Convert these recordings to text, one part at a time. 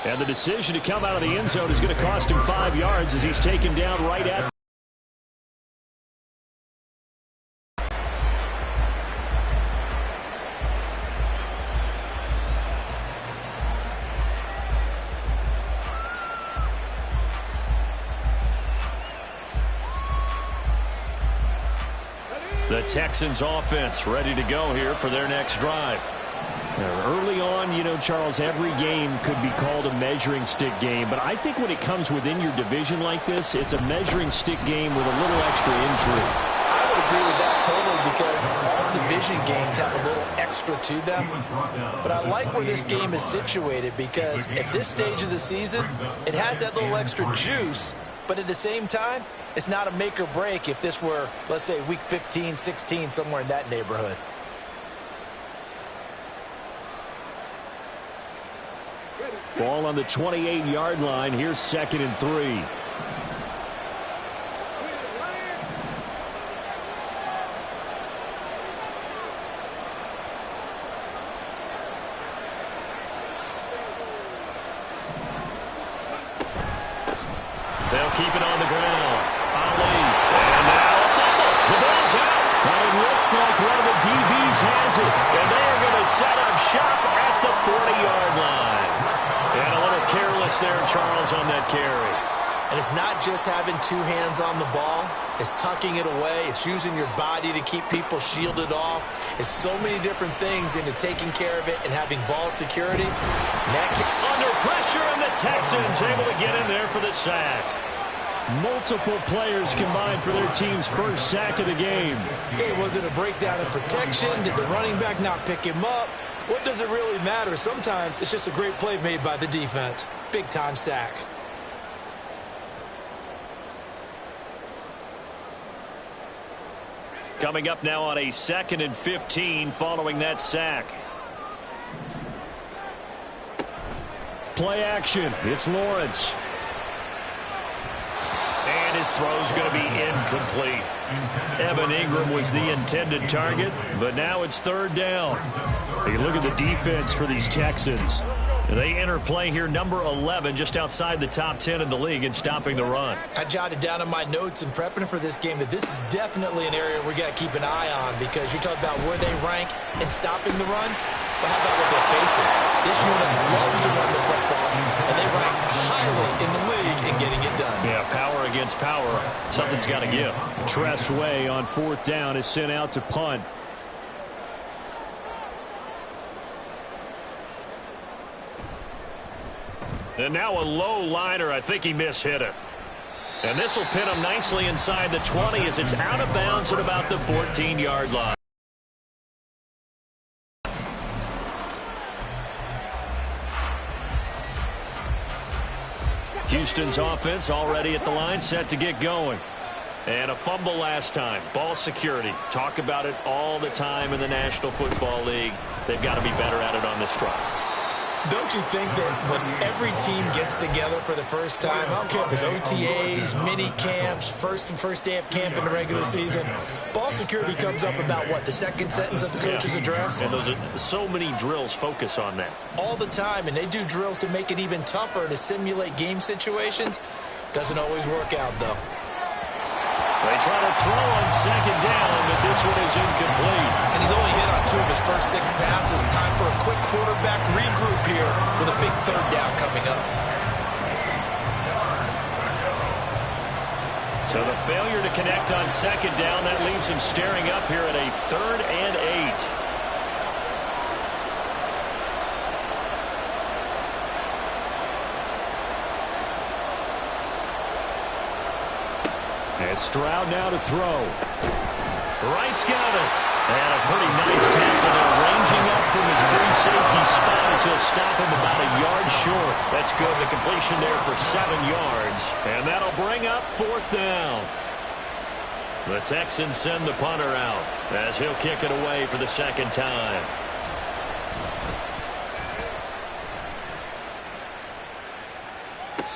And the decision to come out of the end zone is going to cost him 5 yards as he's taken down right at the Texans offense ready to go here for their next drive. Early on, you know, Charles, every game could be called a measuring stick game. But I think when it comes within your division like this, it's a measuring stick game with a little extra intrigue. I would agree with that totally because all division games have a little extra to them. But I like where this game is situated because at this stage of the season, it has that little extra juice. But at the same time, it's not a make or break if this were, let's say, week 15, 16, somewhere in that neighborhood. Ball on the 28-yard line. Here's 2nd and 3. They'll keep it on the ground. Ali. And now a fumble. The ball's out. But it looks like one of the DBs has it. And they are going to set up shop at the 40-yard line. And a little careless there, Charles, on that carry. And it's not just having 2 hands on the ball. It's tucking it away. It's using your body to keep people shielded off. It's so many different things into taking care of it and having ball security. Under pressure, and the Texans able to get in there for the sack. Multiple players combined for their team's first sack of the game. Okay, was it a breakdown in protection? Did the running back not pick him up? What does it really matter? Sometimes it's just a great play made by the defense. Big-time sack. Coming up now on a 2nd and 15 following that sack. Play action. It's Lawrence. And his throw's going to be incomplete. Evan Ingram was the intended target, but now it's 3rd down. Take a look at the defense for these Texans. They enter play here number 11, just outside the top 10 in the league in stopping the run. I jotted down in my notes and prepping for this game that this is definitely an area we got to keep an eye on because you talk about where they rank in stopping the run. But how about what they're facing? This unit loves to run the football, and they rank highly in the league in getting it done. Yeah, power against power. Something's got to give. Tress Way on 4th down is sent out to punt. And now a low liner. I think he mishit it. And this will pin him nicely inside the 20 as it's out of bounds at about the 14-yard line. Houston's offense already at the line, set to get going. And a fumble last time. Ball security. Talk about it all the time in the National Football League. They've got to be better at it on this drive. Don't you think that when every team gets together for the first time, I don't care if it's OTAs, mini camps, first day of camp in the regular season, ball security comes up about what, the second sentence of the coach's address? And those are so many drills focus on that. All the time, and they do drills to make it even tougher to simulate game situations. Doesn't always work out, though. They try to throw on 2nd down, but this one is incomplete. And he's only hit on 2 of his first 6 passes. Time for a quick quarterback regroup here with a big 3rd down coming up. So the failure to connect on 2nd down, that leaves him staring up here at a 3rd and 8. And Stroud now to throw. Wright's got it. And a pretty nice tackle there, ranging up from his free safety spot as he'll stop him about a yard short. That's good. The completion there for 7 yards. And that'll bring up 4th down. The Texans send the punter out as he'll kick it away for the 2nd time.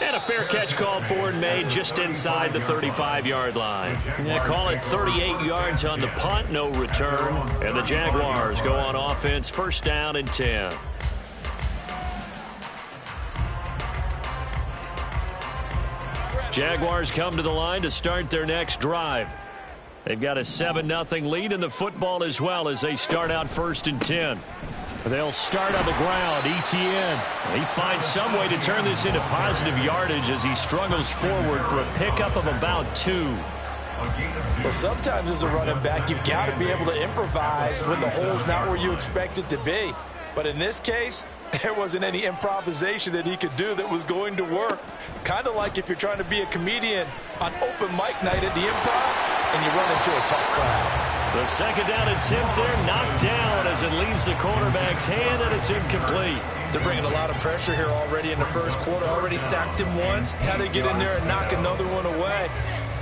And a fair catch called for and made just inside the 35-yard line. Yeah, call it 38 yards on the punt, no return. And the Jaguars go on offense, 1st down and 10. Jaguars come to the line to start their next drive. They've got a 7-0 lead in the football as well as they start out 1st and 10. They'll start on the ground. Etienne. He finds some way to turn this into positive yardage as he struggles forward for a pickup of about 2. Well, sometimes as a running back, you've got to be able to improvise when the hole's not where you expect it to be. But in this case, there wasn't any improvisation that he could do that was going to work. Kind of like if you're trying to be a comedian on open mic night at the Improv and you run into a tough crowd. The second down attempt there knocked down as it leaves the quarterback's hand, and it's incomplete. They're bringing a lot of pressure here already in the first quarter. Already sacked him once. How to get in there and knock another one away.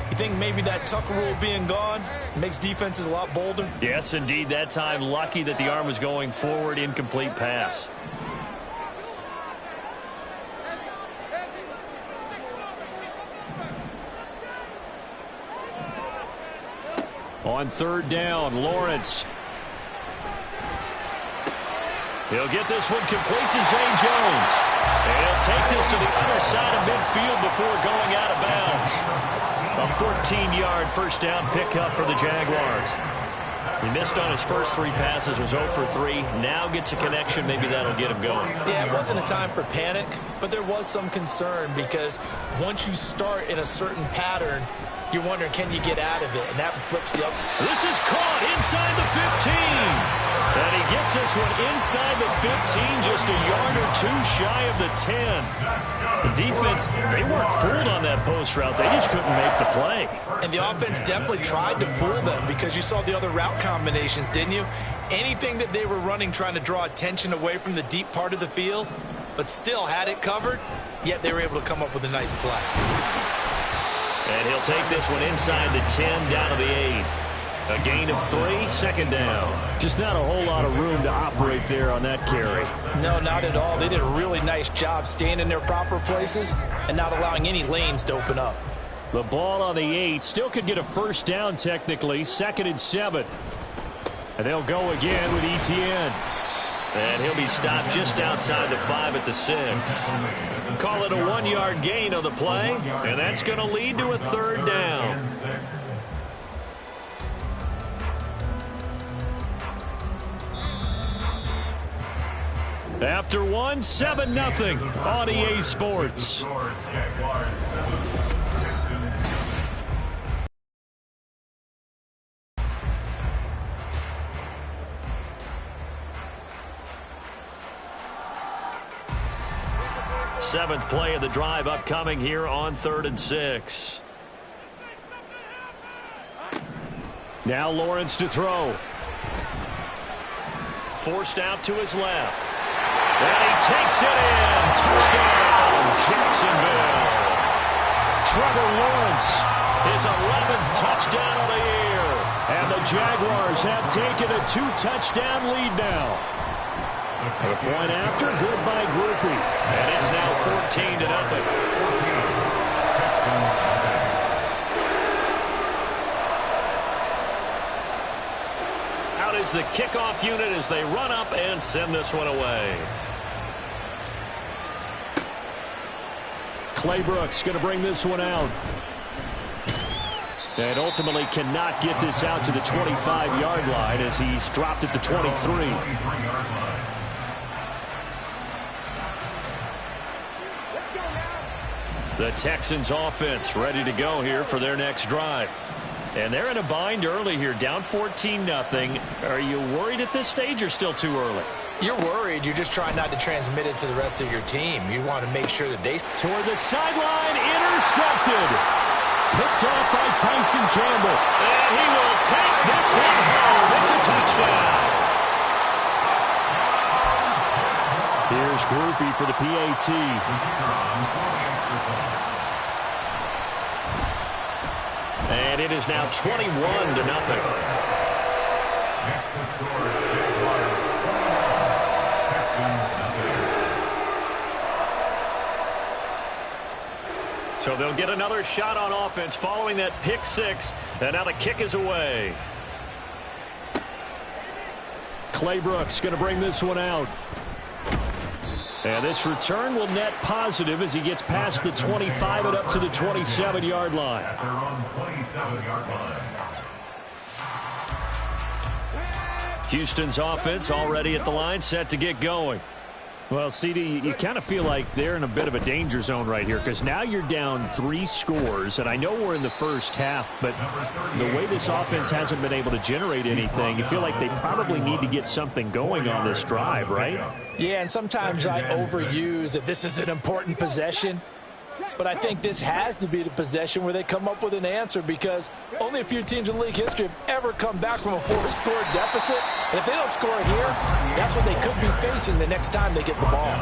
You think maybe that Tucker rule being gone makes defenses a lot bolder? Yes, indeed. That time, lucky that the arm was going forward. Incomplete pass. On 3rd down, Lawrence. He'll get this one complete to Zay Jones. And he'll take this to the other side of midfield before going out of bounds. A 14-yard first down pickup for the Jaguars. He missed on his first 3 passes, was 0 for 3. Now gets a connection. Maybe that'll get him going. Yeah, it wasn't a time for panic, but there was some concern because once you start in a certain pattern, you're wondering, can you get out of it? And that flips the up. This is caught inside the 15. And he gets this one inside the 15, just a yard or 2 shy of the 10. The defense, they weren't fooled on that post route. They just couldn't make the play. And the offense definitely tried to fool them because you saw the other route combinations, didn't you? Anything that they were running trying to draw attention away from the deep part of the field, but still had it covered, yet they were able to come up with a nice play. And he'll take this one inside the 10, down to the 8. A gain of 3, 2nd down. Just not a whole lot of room to operate there on that carry. No, not at all. They did a really nice job staying in their proper places and not allowing any lanes to open up. The ball on the 8 still could get a first down technically. 2nd and 7. And they'll go again with Etienne. And he'll be stopped just outside the 5 at the 6. Call it a 1-yard gain on the play. And that's going to lead to a 3rd down. After 1, 7-0 on EA Sports. Seventh play of the drive upcoming here on 3rd and 6. Now Lawrence to throw. Forced out to his left. And he takes it in. Touchdown, Jacksonville. Trevor Lawrence, his 11th touchdown of the year. And the Jaguars have taken a 2-touchdown lead now. The point after, good by Groupie. And it's now 14-0. Out is the kickoff unit as they run up and send this one away. Claybrooks going to bring this one out. And ultimately cannot get this out to the 25-yard line as he's dropped at the 23. The Texans offense ready to go here for their next drive. And they're in a bind early here, down 14-0. Are you worried at this stage or still too early? You're worried. You're just trying not to transmit it to the rest of your team. You want to make sure that they... Toward the sideline, intercepted. Picked off by Tyson Campbell. And he will take this one home. It's a touchdown. Here's Groupie for the PAT. And it is now 21-0. So they'll get another shot on offense following that pick 6. And now the kick is away. Claybrooks going to bring this one out. And this return will net positive as he gets past the 25 and up to the 27-yard line. At their own 27-yard line. Houston's offense already at the line, set to get going. Well, CD, you kind of feel like they're in a bit of a danger zone right here because now you're down 3 scores, and I know we're in the first half, but the way this offense hasn't been able to generate anything, you feel like they probably need to get something going on this drive, right? Yeah, and sometimes I overuse that this is an important possession. But I think this has to be the possession where they come up with an answer because only a few teams in league history have ever come back from a 4-score deficit. And if they don't score here, that's what they could be facing the next time they get the ball.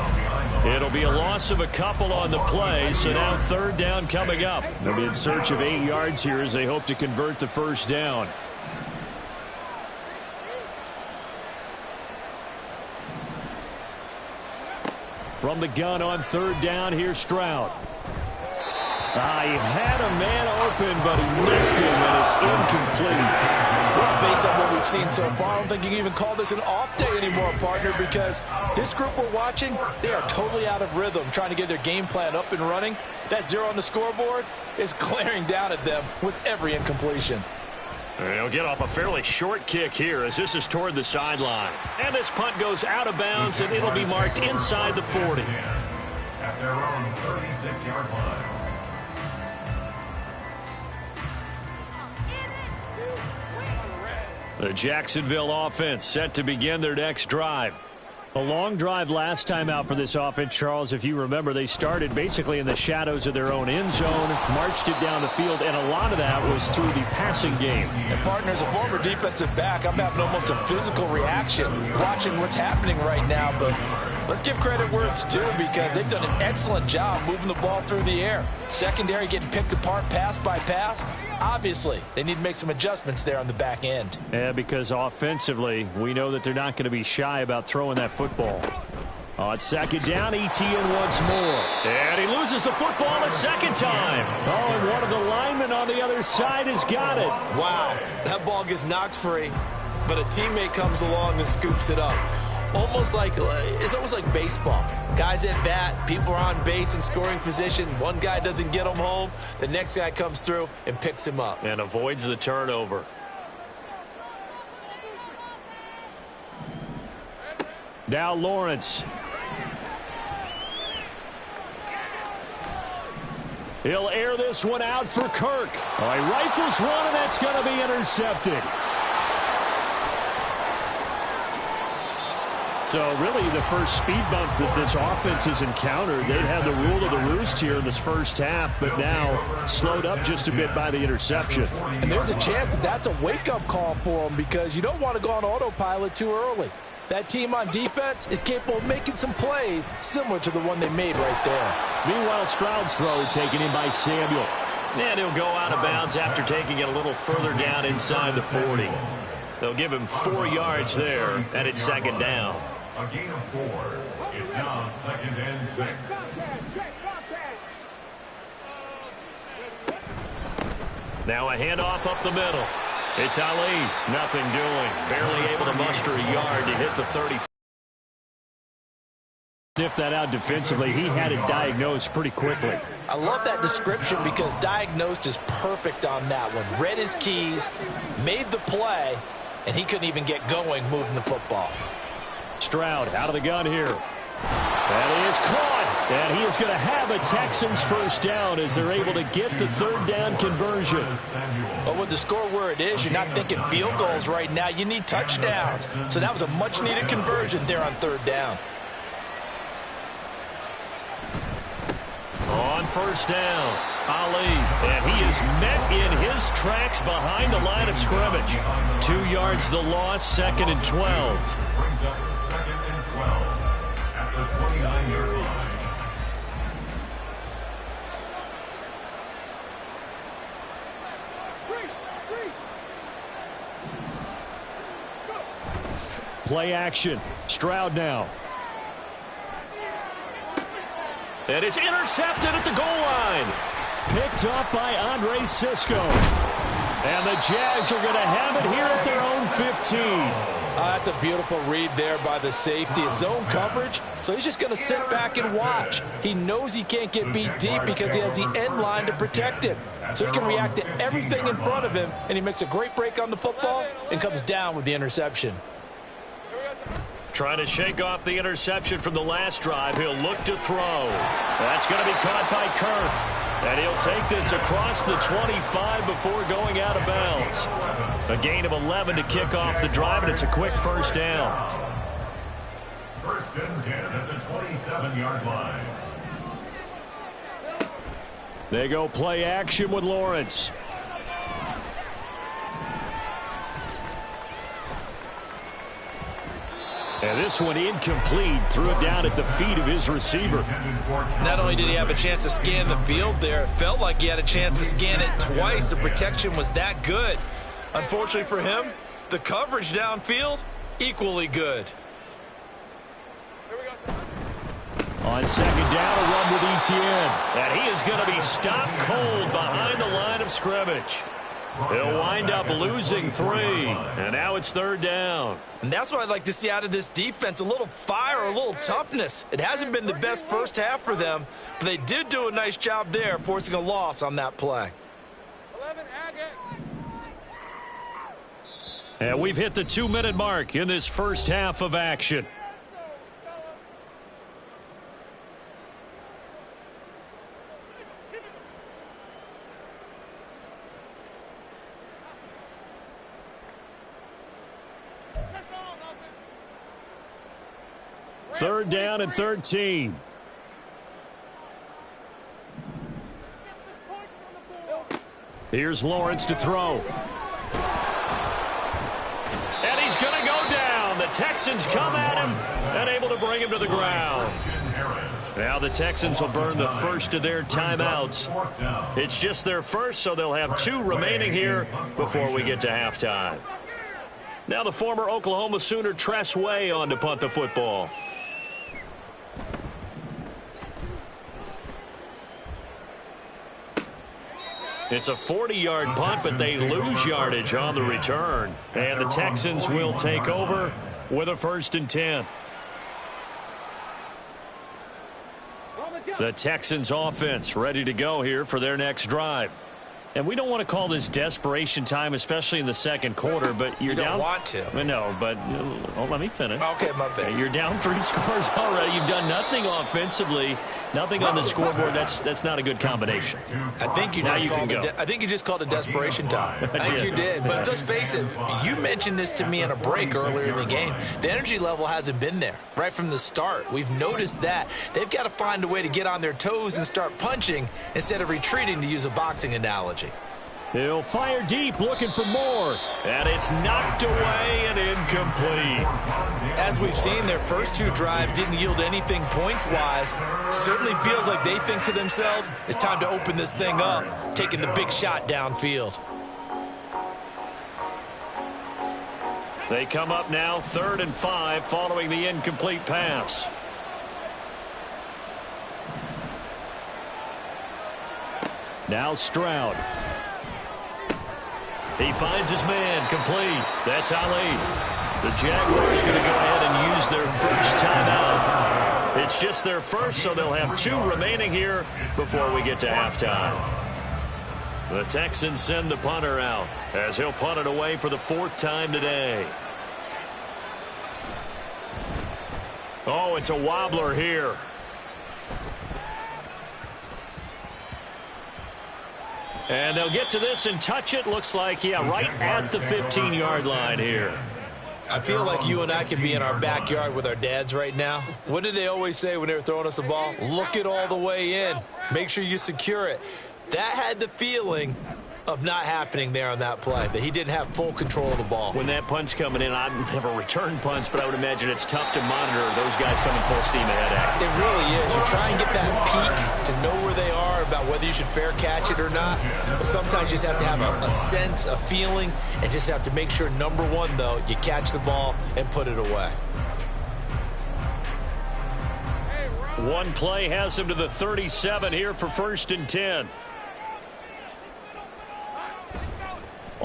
It'll be a loss of a couple on the play, so now 3rd down coming up. They'll be in search of 8 yards here as they hope to convert the first down. From the gun on 3rd down, here's Stroud. He had a man open, but he missed him, and it's incomplete. Well, based on what we've seen so far, I don't think you can even call this an off day anymore, partner, because this group we're watching, they are totally out of rhythm, trying to get their game plan up and running. That 0 on the scoreboard is glaring down at them with every incompletion. They'll get off a fairly short kick here as this is toward the sideline. And this punt goes out of bounds, and it'll be marked inside the 40. At their own 36-yard line. The Jacksonville offense set to begin their next drive. A long drive last time out for this offense, Charles. If you remember, they started basically in the shadows of their own end zone, marched it down the field, and a lot of that was through the passing game. And partner, as a former defensive back, I'm having almost a physical reaction watching what's happening right now. But let's give credit where it's due because they've done an excellent job moving the ball through the air. Secondary getting picked apart pass by pass. Obviously, they need to make some adjustments there on the back end. Yeah, because offensively, we know that they're not going to be shy about throwing that football. On 2nd down, ETN once more. And he loses the football a second time. Oh, and one of the linemen on the other side has got it. Wow, that ball gets knocked free, but a teammate comes along and scoops it up. It's almost like baseball. Guys at bat, people are on base in scoring position. One guy doesn't get him home. The next guy comes through and picks him up. And avoids the turnover. Now Lawrence. He'll air this one out for Kirk. Oh, he rifles one, and that's going to be intercepted. So really the first speed bump that this offense has encountered, they've had the rule of the roost here in this first half, but now slowed up just a bit by the interception. And there's a chance that that's a wake-up call for them because you don't want to go on autopilot too early. That team on defense is capable of making some plays similar to the one they made right there. Meanwhile, Stroud's throw taken in by Samuel. And he'll go out of bounds after taking it a little further down inside the 40. They'll give him 4 yards there, and it's 2nd down. A gain of 4. It's now 2nd and 6. Now a handoff up the middle. It's Ali. Nothing doing. Barely able to muster a yard to hit the 30. Sniff that out defensively. He had it diagnosed pretty quickly. I love that description because diagnosed is perfect on that one. Read his keys, made the play, and he couldn't even get going moving the football. Stroud out of the gun here. And he is caught. And he is going to have a Texans first down as they're able to get the 3rd down conversion. But with the score where it is, you're not thinking field goals right now. You need touchdowns. So that was a much-needed conversion there on 3rd down. On 1st down, Ali. And he is met in his tracks behind the line of scrimmage. 2 yards the loss, 2nd and 12. Brings up 2nd and 12 at the 29-yard line. Play action. Stroud now. And it's intercepted at the goal line. Picked up by Andre Sisco. And the Jags are going to have it here at their own 15. That's a beautiful read there by the safety. It's zone coverage, so he's just going to sit back and watch. He knows he can't get beat deep because he has the end line to protect him. So he can react to everything in front of him, and he makes a great break on the football and comes down with the interception. Trying to shake off the interception from the last drive. He'll look to throw. That's going to be caught by Kirk. And he'll take this across the 25 before going out of bounds. A gain of 11 to kick off the drive, and it's a quick first down. First and 10 at the 27-yard line. They go play action with Lawrence. And this one incomplete. Threw it down at the feet of his receiver. Not only did he have a chance to scan the field there, it felt like he had a chance to scan it twice. The protection was that good. Unfortunately for him, the coverage downfield, equally good. On second down, a run with Etienne. And he is going to be stopped cold behind the line of scrimmage. He'll wind up losing 3. And now it's third down. And that's what I'd like to see out of this defense, a little fire, a little toughness. It hasn't been the best first half for them, but they did do a nice job there, forcing a loss on that play. And we've hit the 2-minute mark in this first half of action. Third down and 13. Here's Lawrence to throw. And he's going to go down. The Texans come at him and able to bring him to the ground. Now the Texans will burn the first of their timeouts. It's just their first, so they'll have 2 remaining here before we get to halftime. Now the former Oklahoma Sooner Tress Way on to punt the football. It's a 40-yard punt, but they lose yardage on the return. And the Texans will take over with a 1st and 10. The Texans offense ready to go here for their next drive. And we don't want to call this desperation time, especially in the second quarter, but you're down. You don't want to. No, but let me finish. Okay, my bad. You're down 3 scores already. You've done nothing offensively, nothing on the scoreboard. That's not a good combination. I think you just called it desperation time. I think you did. But let's face it, you mentioned this to me in a break earlier in the game. The energy level hasn't been there right from the start. We've noticed that. They've got to find a way to get on their toes and start punching instead of retreating, to use a boxing analogy. He'll fire deep, looking for more. And it's knocked away and incomplete. As we've seen, their first 2 drives didn't yield anything points-wise. Certainly feels like they think to themselves, it's time to open this thing up, taking the big shot downfield. They come up now 3rd and 5 following the incomplete pass. Now Stroud. He finds his man, complete. That's Ali. The Jaguars going to go ahead and use their first timeout. It's just their first, so they'll have 2 remaining here before we get to halftime. The Texans send the punter out as he'll punt it away for the 4th time today. Oh, it's a wobbler here. And they'll get to this and touch it. Looks like, right at the 15-yard line here. I feel like you and I could be in our backyard with our dads right now. What did they always say when they were throwing us the ball? Look it all the way in. Make sure you secure it. That had the feeling of not happening there on that play, that he didn't have full control of the ball. When that punt's coming in, I never return punts, but I would imagine it's tough to monitor those guys coming full steam ahead at. It really is. You try and get that peek to know where they are, about whether you should fair catch it or not. But sometimes you just have to have a sense, a feeling, and just have to make sure, number one, though, you catch the ball and put it away. One play has him to the 37 here for 1st and 10.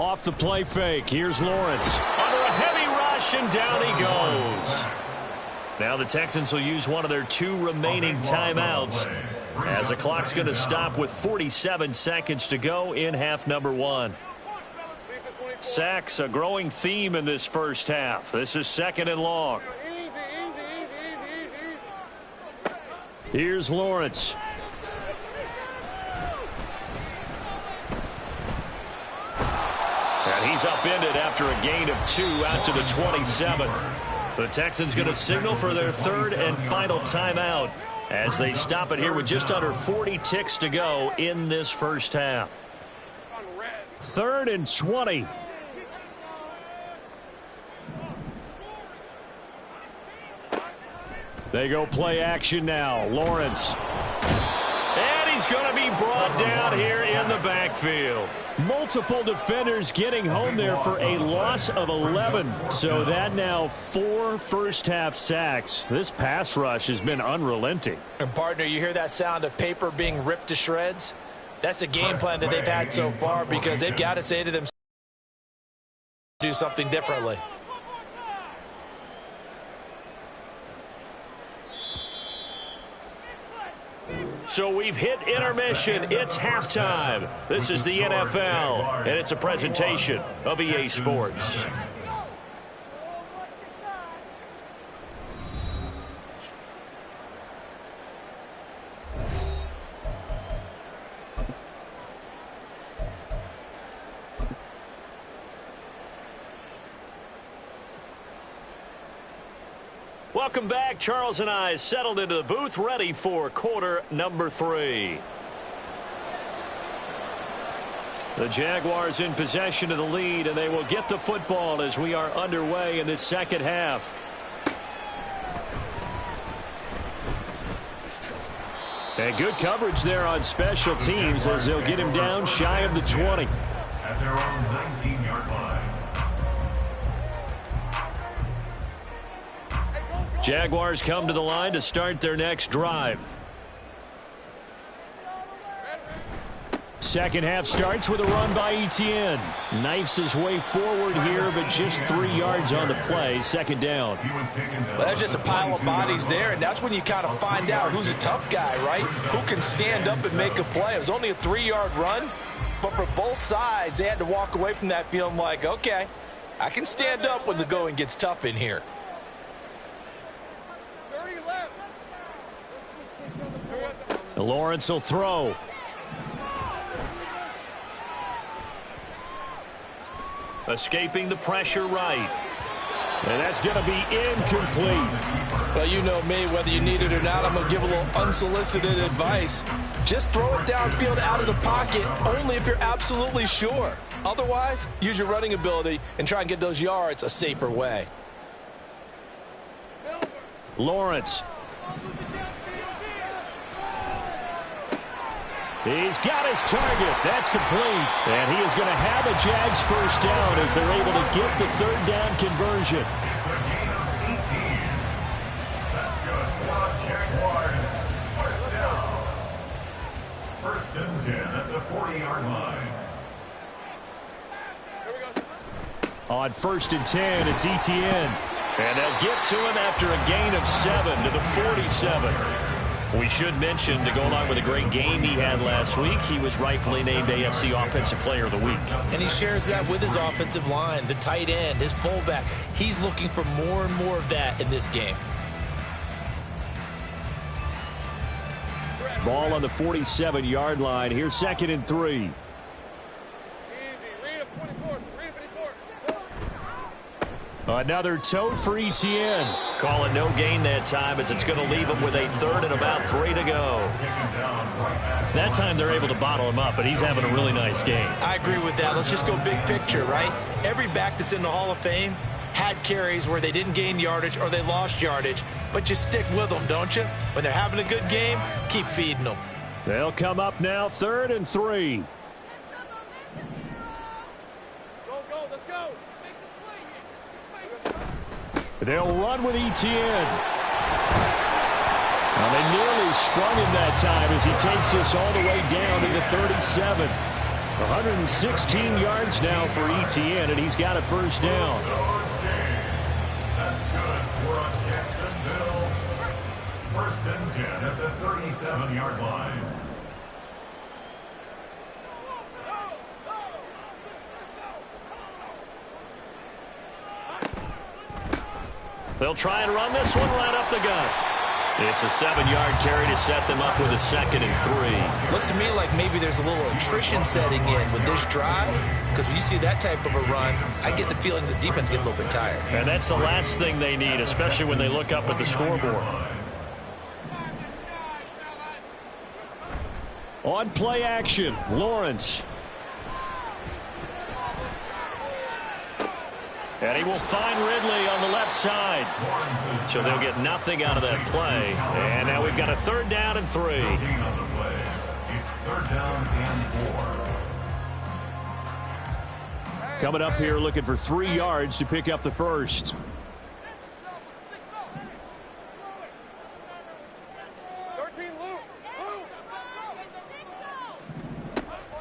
Off the play fake. Here's Lawrence. Under a heavy rush, and down he goes. Now the Texans will use one of their 2 remaining timeouts as the clock's going to stop with 47 seconds to go in half number 1. Sacks, a growing theme in this first half. This is 2nd and long. Here's Lawrence. And he's upended after a gain of 2 out to the 27. The Texans going to signal for their 3rd and final timeout as they stop it here with just under 40 ticks to go in this first half. 3rd and 20. They go play action now. Lawrence. And he's going to be brought down here in the backfield. Multiple defenders getting home there for a loss of 11. So that now 4 first-half sacks. This pass rush has been unrelenting. And, partner, you hear that sound of paper being ripped to shreds? That's a game plan that they've had so far because they've got to say to themselves, do something differently. So we've hit intermission. It's halftime. This is the NFL, and it's a presentation of EA Sports. Welcome back. Charles and I settled into the booth, ready for quarter number 3. The Jaguars in possession of the lead, and they will get the football as we are underway in this second half. And good coverage there on special teams as they'll get him down shy of the 20. At their own 19-yard line. Jaguars come to the line to start their next drive. Second half starts with a run by Etienne. Knifes his way forward here, but just 3 yards on the play. Second down. Well, that's just a pile of bodies there, and that's when you kind of find out who's a tough guy, right? Who can stand up and make a play. It was only a 3-yard run, but for both sides, they had to walk away from that feeling like, okay, I can stand up when the going gets tough in here. Lawrence will throw. Escaping the pressure right. And that's going to be incomplete. Well, you know me, whether you need it or not, I'm going to give a little unsolicited advice. Just throw it downfield out of the pocket only if you're absolutely sure. Otherwise, use your running ability and try and get those yards a safer way. Lawrence. He's got his target. That's complete. And he is going to have a Jags first down as they're able to get the 3rd down conversion. It's a gain of 18. That's good for Jaguars. First down. 1st and 10 at the 40-yard line. On 1st and 10, it's Etienne. And they'll get to him after a gain of 7 to the 47. We should mention, to go along with a great game he had last week, he was rightfully named AFC Offensive Player of the Week. And he shares that with his offensive line, the tight end, his fullback. He's looking for more and more of that in this game. Ball on the 47-yard line. Here's 2nd and 3. Another tote for Etienne. Call it no gain that time as it's going to leave him with a 3rd and about 3 to go. That time they're able to bottle him up, but he's having a really nice game. I agree with that. Let's just go big picture, right? Every back that's in the Hall of Fame had carries where they didn't gain yardage or they lost yardage, but you stick with them, don't you? When they're having a good game, keep feeding them. They'll come up now 3rd and 3. They'll run with Etienne. Well, they nearly sprung him that time as he takes this all the way down to the 37. 116 yards now for ETN, and he's got a first down. That's good for Jacksonville. First and 10 at the 37-yard line. They'll try and run this one right up the gut. It's a 7-yard carry to set them up with a 2nd and 3. Looks to me like maybe there's a little attrition setting in with this drive, because when you see that type of a run, I get the feeling the defense get a little bit tired. And that's the last thing they need, especially when they look up at the scoreboard. On play action, Lawrence. And he will find Ridley on the left side. So they'll get nothing out of that play. And now we've got a 3rd down and 3. It's 3rd down and 4. Coming up here looking for 3 yards to pick up the first.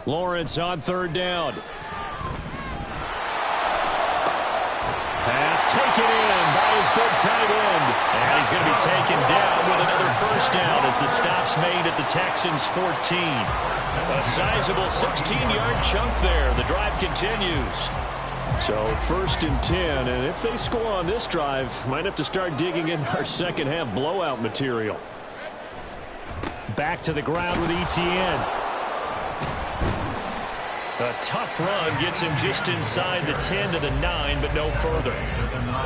Lawrence on 3rd down. Pass taken in by his big tight end. And he's going to be taken down with another first down as the stop's made at the Texans' 14. A sizable 16-yard chunk there. The drive continues. So 1st and 10, and if they score on this drive, might have to start digging in our second half blowout material. Back to the ground with ETN. A tough run gets him just inside the 10 to the 9, but no further.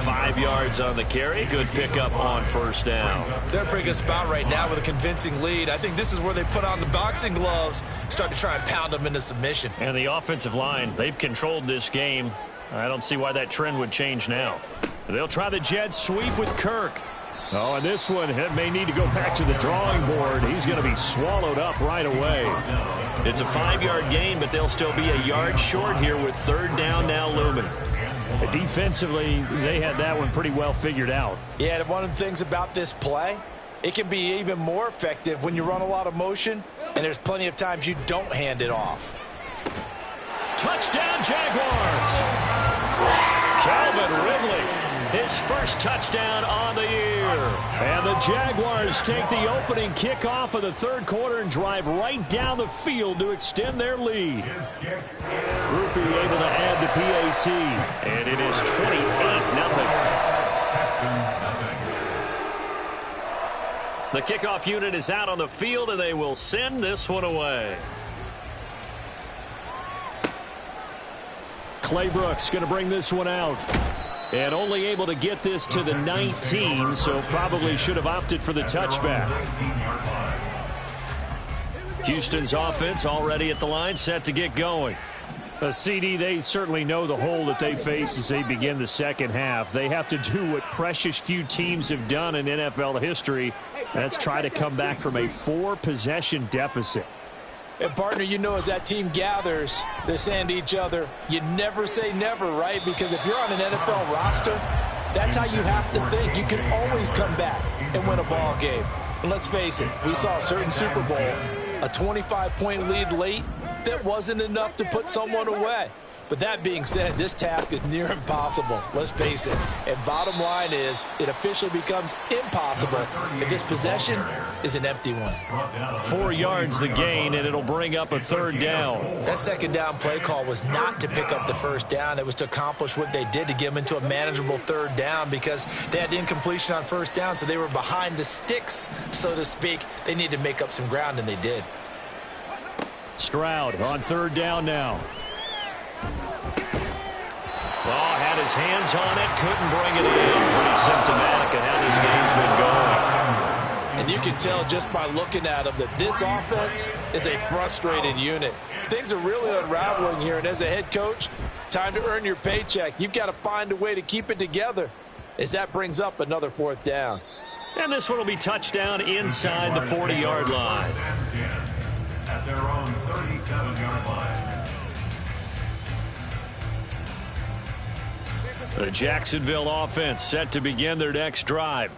5 yards on the carry. Good pickup on first down. They're in a pretty good spot right now with a convincing lead. I think this is where they put on the boxing gloves, start to try and pound them into submission. And the offensive line, they've controlled this game. I don't see why that trend would change now. They'll try the jet sweep with Kirk. Oh, and this one may need to go back to the drawing board. He's going to be swallowed up right away. It's a 5-yard gain, but they'll still be a yard short here with 3rd down now looming. Defensively, they had that one pretty well figured out. Yeah, and one of the things about this play, it can be even more effective when you run a lot of motion, and there's plenty of times you don't hand it off. Touchdown, Jaguars! Calvin Ridley. His first touchdown on the year. And the Jaguars take the opening kickoff of the 3rd quarter and drive right down the field to extend their lead. Groupie able to add the PAT. And it is 28-0. The kickoff unit is out on the field, and they will send this one away. Clay Brooks going to bring this one out. And only able to get this to the 19, so probably should have opted for the touchback. Houston's offense already at the line, set to get going. CD, they certainly know the hole that they face as they begin the second half. They have to do what precious few teams have done in NFL history. That's try to come back from a 4-possession deficit. And, partner, you know, as that team gathers, they're saying to each other, you never say never, right? Because if you're on an NFL roster, that's how you have to think. You can always come back and win a ball game. And let's face it, we saw a certain Super Bowl, a 25-point lead late that wasn't enough to put someone away. But that being said, this task is near impossible. Let's face it. And bottom line is, it officially becomes impossible if this possession is an empty one. 4 yards the gain, and it'll bring up a 3rd down. That 2nd down play call was not to pick up the 1st down. It was to accomplish what they did to get them into a manageable 3rd down because they had incompletion on 1st down, so they were behind the sticks, so to speak. They needed to make up some ground, and they did. Stroud on 3rd down now. Oh, had his hands on it, couldn't bring it in. Pretty symptomatic of how this game's been going. And you can tell just by looking at them that this offense is a frustrated unit. Things are really unraveling here, and as a head coach, time to earn your paycheck. You've got to find a way to keep it together as that brings up another 4th down. And this one will be touchdown inside the 40-yard line. At their own 37-yard line. The Jacksonville offense set to begin their next drive.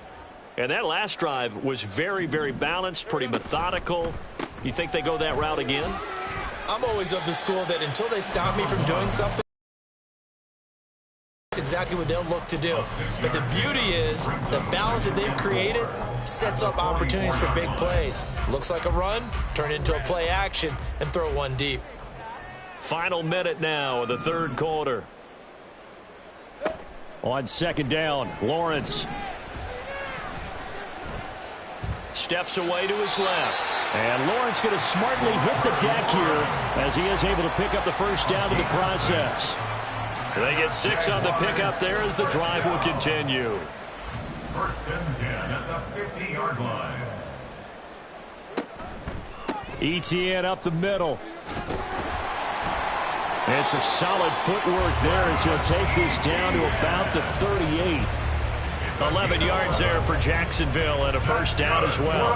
And that last drive was very, very balanced, pretty methodical. You think they go that route again? I'm always of the school that until they stop me from doing something, that's exactly what they'll look to do. But the beauty is the balance that they've created sets up opportunities for big plays. Looks like a run, turn into a play action, and throw one deep. Final minute now of the third quarter. On second down, Lawrence steps away to his left. And Lawrence going to smartly hit the deck here as he is able to pick up the first down in the process. They get 6 on the pickup there as the drive will continue. First and 10 at the 50-yard line. ETN up the middle. And some solid footwork there as he'll take this down to about the 38. 11 yards there for Jacksonville and a first down as well.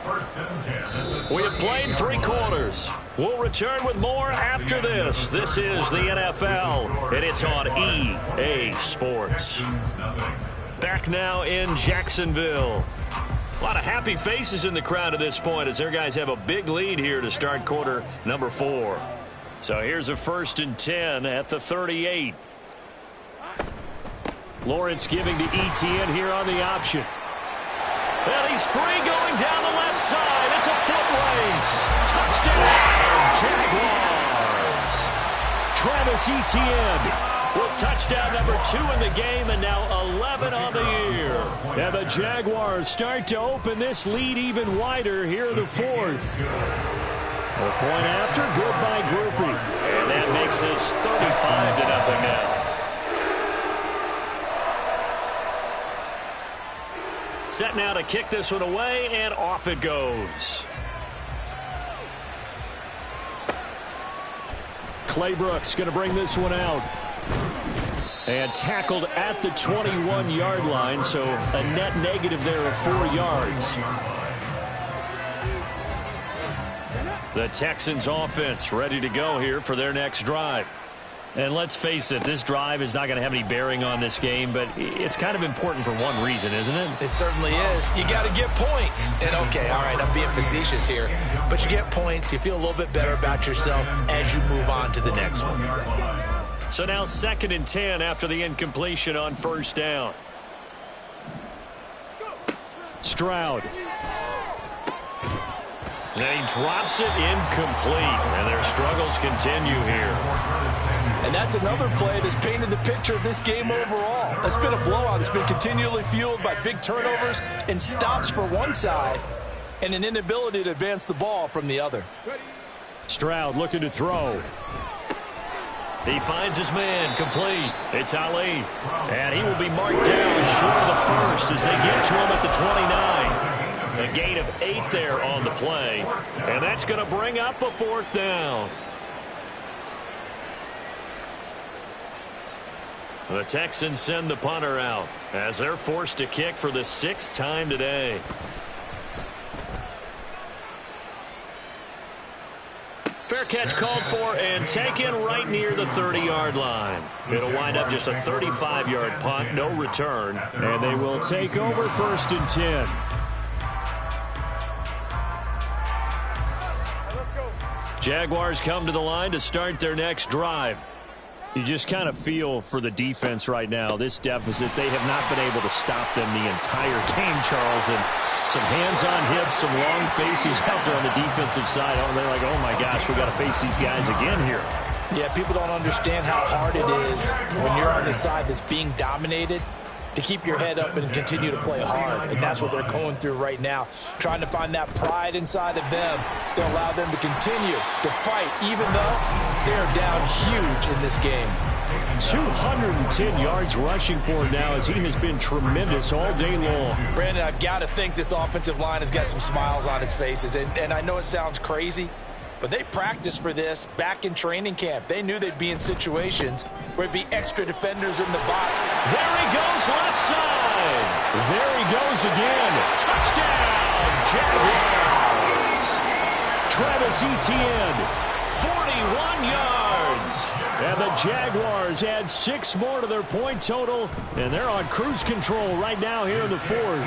First and 10. We have played 3 quarters. We'll return with more after this. This is the NFL, and it's on EA Sports. Back now in Jacksonville. A lot of happy faces in the crowd at this point as their guys have a big lead here to start quarter number 4. So here's a first and 10 at the 38. Lawrence giving to ETN here on the option. And he's free going down the left side. It's a foot race. Touchdown, Jaguars. Travis Etienne with touchdown number 2 in the game and now 11 on the year. And the Jaguars start to open this lead even wider here in the 4th. A point after, good by Groupie. And that makes this 35-0 now. Set now to kick this one away, and off it goes. Clay Brooks going to bring this one out. And tackled at the 21-yard line, so a net negative there of 4 yards. The Texans offense ready to go here for their next drive. And let's face it, this drive is not going to have any bearing on this game, but it's kind of important for one reason, isn't it? It certainly is. You got to get points. And, okay, all right, I'm being facetious here. But you get points, you feel a little bit better about yourself as you move on to the next one. So now 2nd and 10 after the incompletion on first down. Stroud. And he drops it incomplete. And their struggles continue here. And that's another play that's painted the picture of this game overall. It's been a blowout. It's been continually fueled by big turnovers and stops for one side and an inability to advance the ball from the other. Stroud looking to throw. He finds his man complete. It's Ali. And he will be marked down short of the first as they get to him at the 29. A gain of 8 there on the play. And that's going to bring up a 4th down. The Texans send the punter out as they're forced to kick for the 6th time today. Fair catch called for and taken right near the 30-yard line. It'll wind up just a 35-yard punt, no return, and they will take over 1st and 10. Jaguars come to the line to start their next drive. You just kind of feel for the defense right now. This deficit, they have not been able to stop them the entire game, Charles. And some hands on hips, some long faces out there on the defensive side. Oh, they're like, oh, my gosh, we got to face these guys again here. Yeah, people don't understand how hard it is when you're on the side that's being dominated to keep your head up and continue to play hard. And that's what they're going through right now, trying to find that pride inside of them to allow them to continue to fight, even though they're down huge in this game. 210 yards rushing for him now as he has been tremendous all day long. Brandon, I've got to think this offensive line has got some smiles on its faces. And I know it sounds crazy, but they practiced for this back in training camp. They knew they'd be in situations where it'd be extra defenders in the box. There he goes left side. There he goes again. Touchdown, Jaguars. Travis Etienne, 41 yards. And the Jaguars add 6 more to their point total, and they're on cruise control right now here in the 4th.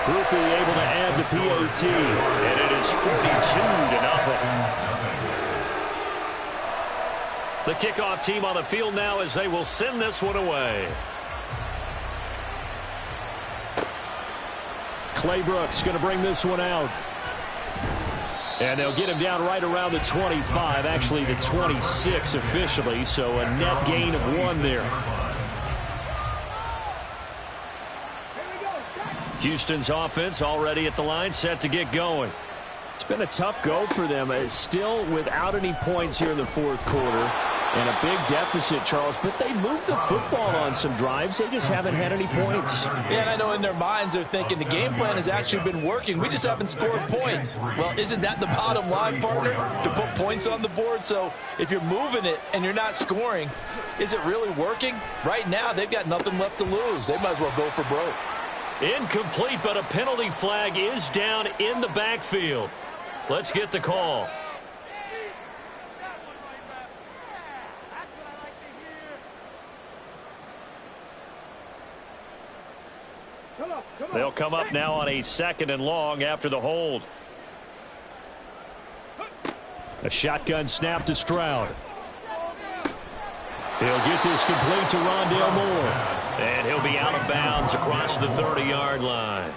Groupie able to add the PAT, and it is 42-0. The kickoff team on the field now as they will send this one away. Claybrooks going to bring this one out. And they'll get him down right around the 25, actually the 26 officially, so a net gain of 1 there. Houston's offense already at the line, set to get going. It's been a tough go for them. It's still without any points here in the fourth quarter. And a big deficit, Charles, but they moved the football on some drives. They just haven't had any points. Yeah, and I know in their minds they're thinking the game plan has actually been working. We just haven't scored points. Well, isn't that the bottom line, partner? To put points on the board? So if you're moving it and you're not scoring, is it really working? Right now, they've got nothing left to lose. They might as well go for broke. Incomplete, but a penalty flag is down in the backfield. Let's get the call. They'll come up now on a 2nd and long after the hold. A shotgun snap to Stroud. He'll get this complete to Rondale Moore. And he'll be out of bounds across the 30-yard line.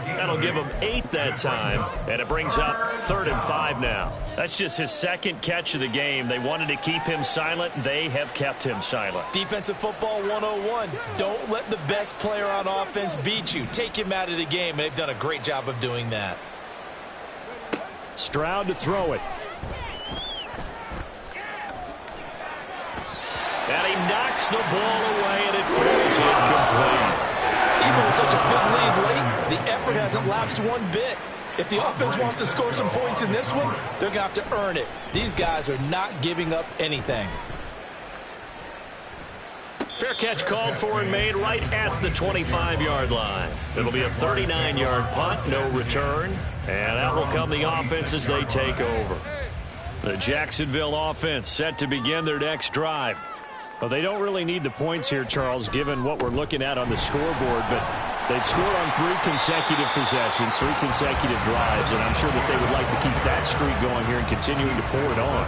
That'll give him 8 that time, and it brings up 3rd and 5 now. That's just his 2nd catch of the game. They wanted to keep him silent. They have kept him silent. Defensive football 101. Don't let the best player on offense beat you. Take him out of the game, and they've done a great job of doing that. Stroud to throw it. And he knocks the ball away, and it falls incomplete. Even with such a big lead late, the effort hasn't lapsed one bit. If the offense wants to score some points in this one, they're going to have to earn it. These guys are not giving up anything. Fair catch called for and made right at the 25-yard line. It'll be a 39-yard punt, no return. And that will come the offense as they take over. The Jacksonville offense set to begin their next drive. Well, they don't really need the points here, Charles, given what we're looking at on the scoreboard, but they've scored on 3 consecutive possessions, 3 consecutive drives, and I'm sure that they would like to keep that streak going here and continuing to pour it on.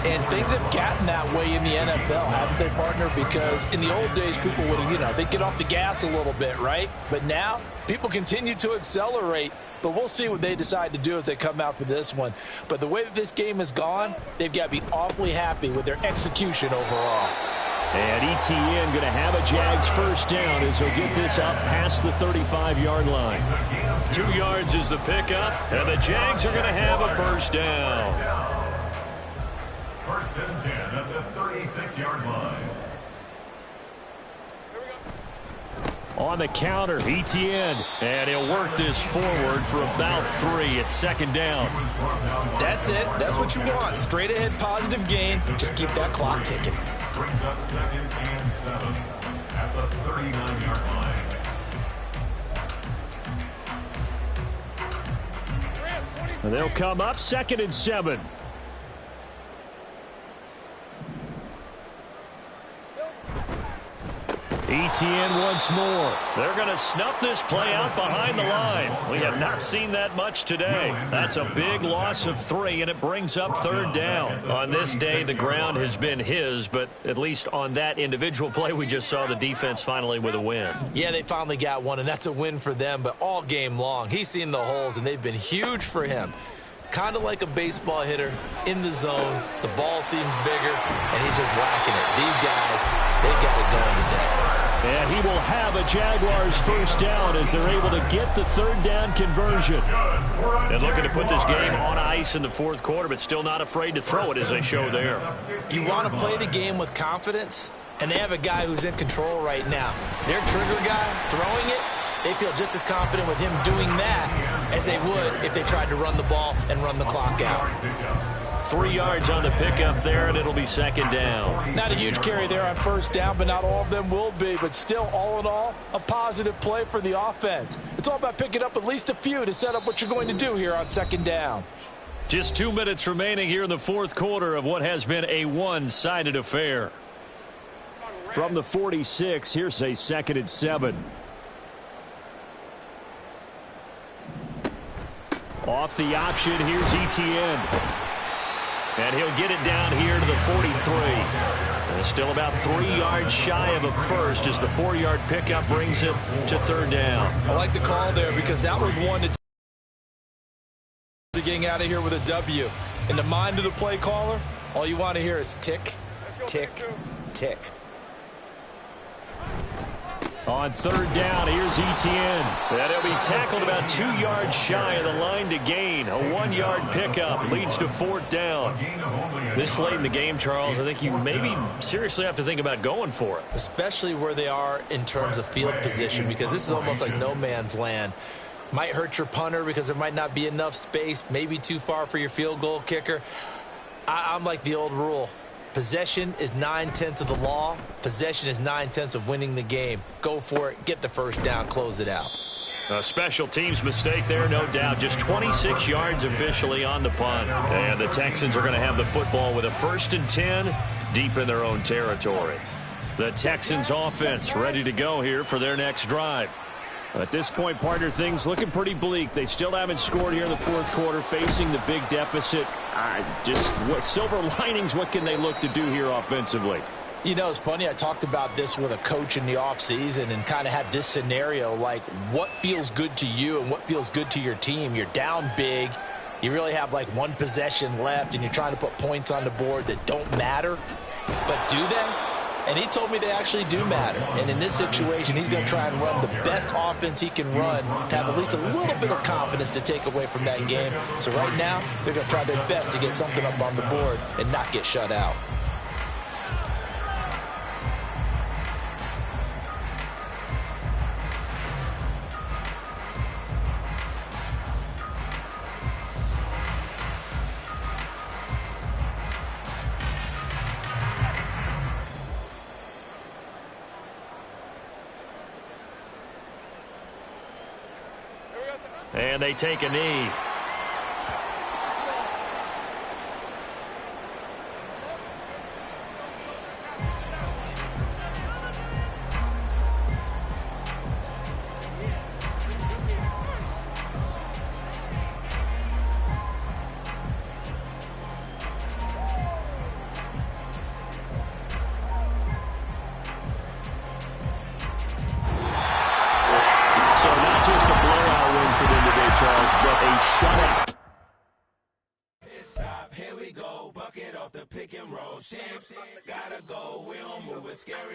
And things have gotten that way in the NFL, haven't they, partner? Because in the old days, people would, they'd get off the gas a little bit, right? But now, people continue to accelerate, but we'll see what they decide to do as they come out for this one. But the way that this game has gone, they've got to be awfully happy with their execution overall. And ETN going to have a Jags first down as he'll get this up past the 35-yard line. 2 yards is the pickup, and the Jags are going to have a first down. 1st and 10 at the 36-yard line. On the counter, ETN, and he'll work this forward for about 3 at 2nd down. That's it. That's what you want. Straight ahead positive gain. Just keep that clock ticking. Brings up 2nd and 7 at the 39-yard line. And they'll come up 2nd and 7. ETN once more. They're going to snuff this play out behind the line. We have not seen that much today. That's a big loss of 3, and it brings up 3rd down. On this day, the ground has been his, but at least on that individual play, we just saw the defense finally with a win. Yeah, they finally got one, and that's a win for them, but all game long, he's seen the holes, and they've been huge for him. Kind of like a baseball hitter in the zone. The ball seems bigger, and he's just whacking it. These guys, they've got it going today. And he will have a Jaguars first down as they're able to get the 3rd down conversion. And looking to put this game on ice in the 4th quarter, but still not afraid to throw it as they show there. You want to play the game with confidence, and they have a guy who's in control right now. Their trigger guy throwing it, they feel just as confident with him doing that as they would if they tried to run the ball and run the clock out. 3 yards on the pickup there, and it'll be 2nd down. Not a huge carry there on 1st down, but not all of them will be. But still, all in all, a positive play for the offense. It's all about picking up at least a few to set up what you're going to do here on 2nd down. Just 2 minutes remaining here in the 4th quarter of what has been a one-sided affair. From the 46, here's a 2nd and 7. Off the option, here's Etienne. And he'll get it down here to the 43. And still about 3 yards shy of a first as the 4-yard pickup brings it to third down. I like the call there because that was one to getting out of here with a W. In the mind of the play caller, all you want to hear is tick, tick, tick. On third down, here's Etienne. And he'll be tackled about 2 yards shy of the line to gain. A 1-yard pickup leads to fourth down. This late in the game, Charles, I think you maybe seriously have to think about going for it. Especially where they are in terms of field position, because this is almost like no man's land. Might hurt your punter because there might not be enough space, maybe too far for your field goal kicker. I'm like the old rule. Possession is 9/10 of the law. Possession is 9/10 of winning the game. Go for it. Get the first down. Close it out. A special teams mistake there, no doubt. Just 26 yards officially on the punt. And the Texans are going to have the football with a 1st and 10 deep in their own territory. The Texans offense ready to go here for their next drive. At this point, partner, things looking pretty bleak. They still haven't scored here in the fourth quarter, facing the big deficit. Just what silver linings, what can they look to do here offensively? You know, it's funny. I talked about this with a coach in the offseason and kind of had this scenario, like what feels good to you and what feels good to your team. You're down big. You really have like one possession left, and you're trying to put points on the board that don't matter. But do they? And he told me they actually do matter. And in this situation, he's going to try and run the best offense he can run to have at least a little bit of confidence to take away from that game. So right now, they're going to try their best to get something up on the board and not get shut out. And they take a knee. So not just a blowout win for them today, Charles, but a shutout. Stop, here we go, bucket off the pick and roll. Champs, gotta go, we don't move it, scary.